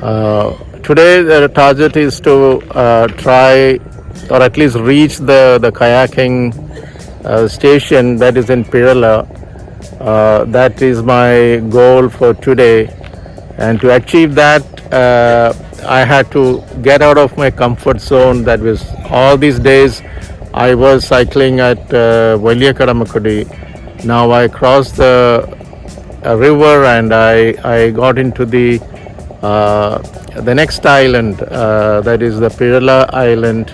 Today the target is to try or at least reach the kayaking station that is in Pizhala. That is my goal for today, and to achieve that I had to get out of my comfort zone. That was all these days I was cycling at Kadamakkudy. Now I crossed the river and I got into the next island, that is the Pizhala Island,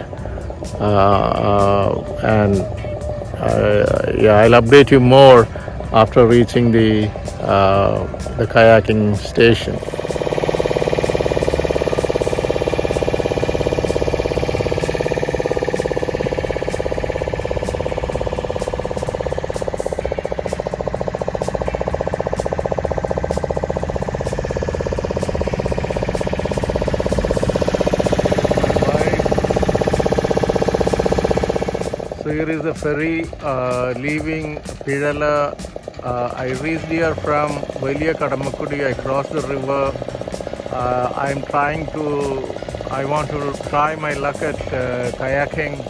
and yeah, I'll update you more after reaching the kayaking station. So here is the ferry leaving Pizhala. I reached here from Kadamakkudy. I crossed the river. I want to try my luck at kayaking.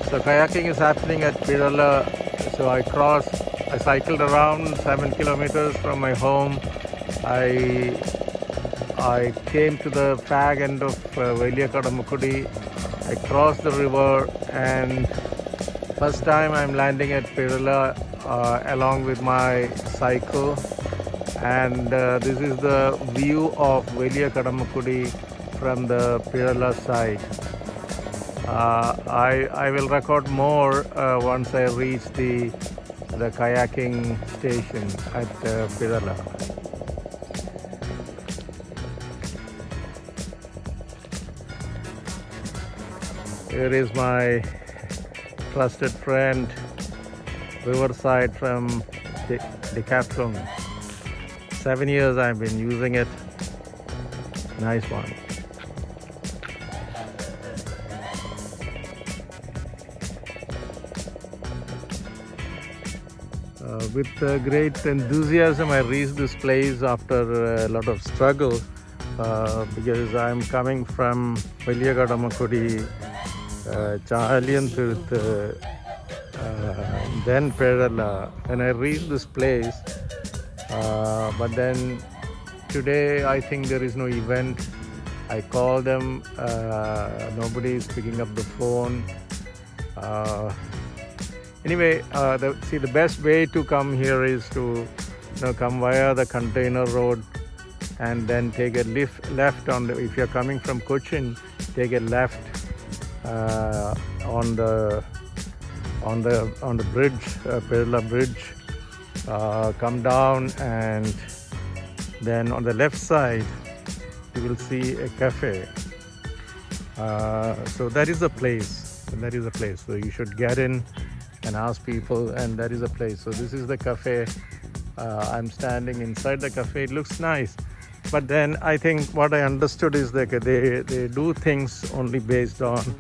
So kayaking is happening at Pizhala. So I cycled around 7 kilometers from my home. I came to the fag end of Kadamakkudy. I crossed the river, and first time I'm landing at Pizhala along with my cycle, and this is the view of Kadamakkudy from the Pizhala side. I will record more once I reach the kayaking station at Pizhala. Here is my trusted friend, Riverside from Decathlon. 7 years I've been using it. Nice one. With great enthusiasm I reached this place after a lot of struggle, because I'm coming from Kadamakkudy, Chahalyanthuruthu, then Pizhala, and I reached this place. But then today I think there is no event. I call them, nobody is picking up the phone. Anyway, the best way to come here is to come via the container road and then take a left on if you're coming from Cochin, take a left on the bridge, Pizhala bridge, come down, and then on the left side you will see a cafe. So that is the place. So you should get in and ask people, and that is a place. So this is the cafe. I'm standing inside the cafe. It looks nice, but then I think what I understood is that they do things only based on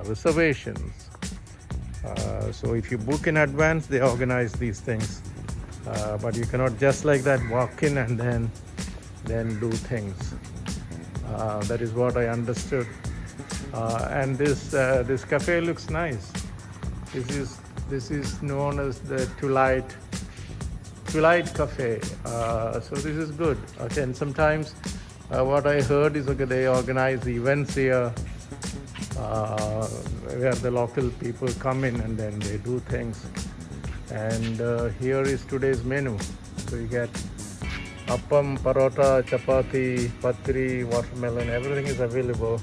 reservations. So if you book in advance, they organize these things, but you cannot just like that walk in and then do things. That is what I understood. And this cafe looks nice. This is known as the Twilight Cafe. So this is good. Okay, and sometimes what I heard is they organize events here where the local people come in and then they do things. And here is today's menu. So you get appam, parota, chapati, patri, watermelon. Everything is available.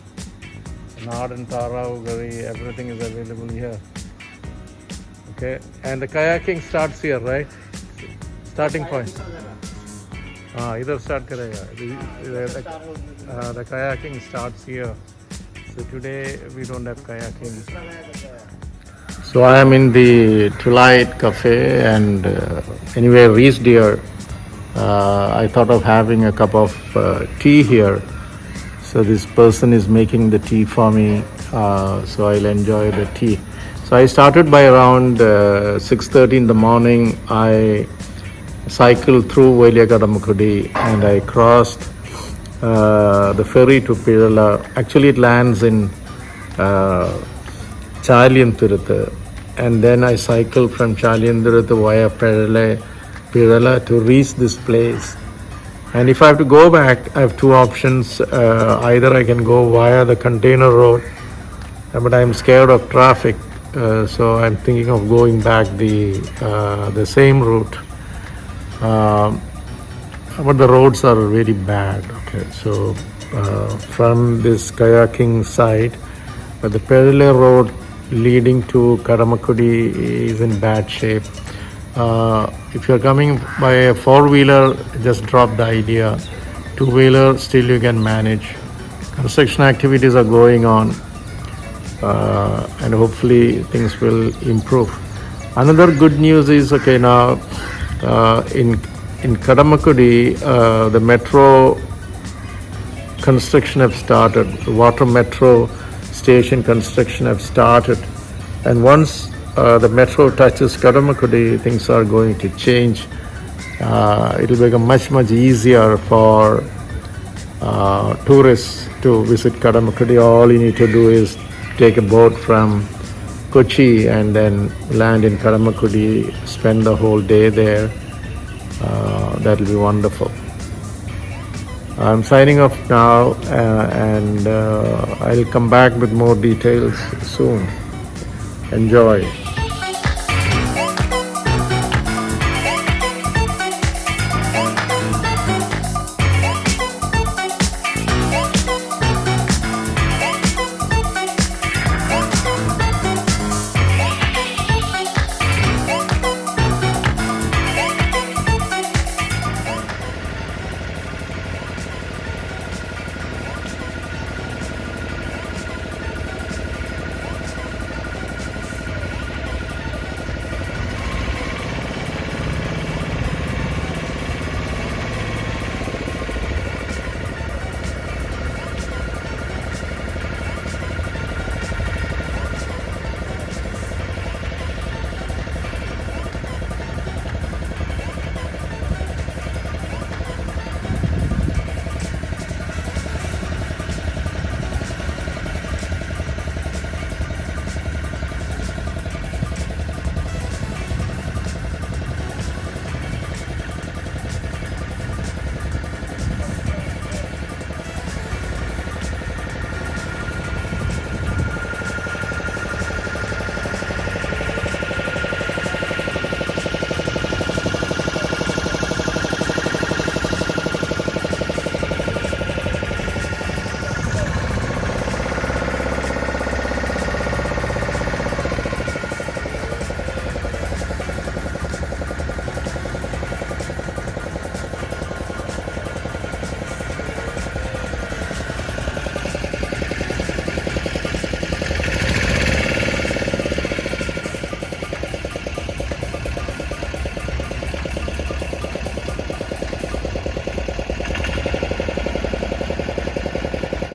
Naan and tara, ugari, everything is available here. Okay, and the kayaking starts here, right? Starting point. Either start karega. The kayaking starts here. So today we don't have kayaking. So I am in the Twilight Cafe, and anyway reached here. I thought of having a cup of tea here. So this person is making the tea for me. So I'll enjoy the tea. So I started by around 6:30 in the morning. I cycled through Kadamakkudy and I crossed the ferry to Pizhala. Actually, it lands in Chalyanthuruthu, and then I cycle from Chalyanthuruthu via Pizhala to reach this place. And if I have to go back, I have two options. Either I can go via the container road, but I'm scared of traffic, so I'm thinking of going back the same route. But the roads are very bad. Okay, so from this kayaking side, but the parallel road leading to Kadamakkudy is in bad shape. If you're coming by a four-wheeler, just drop the idea. Two-wheeler, still you can manage. Construction activities are going on, and hopefully things will improve. Another good news is, okay, now in Kadamakkudy, the metro construction have started. The water metro station construction have started, and once the metro touches Kadamakkudy, things are going to change. It will become much easier for tourists to visit Kadamakkudy. All you need to do is take a boat from Kochi and then land in Kadamakkudy, spend the whole day there. That will be wonderful. I'm signing off now, and I'll come back with more details soon. Enjoy.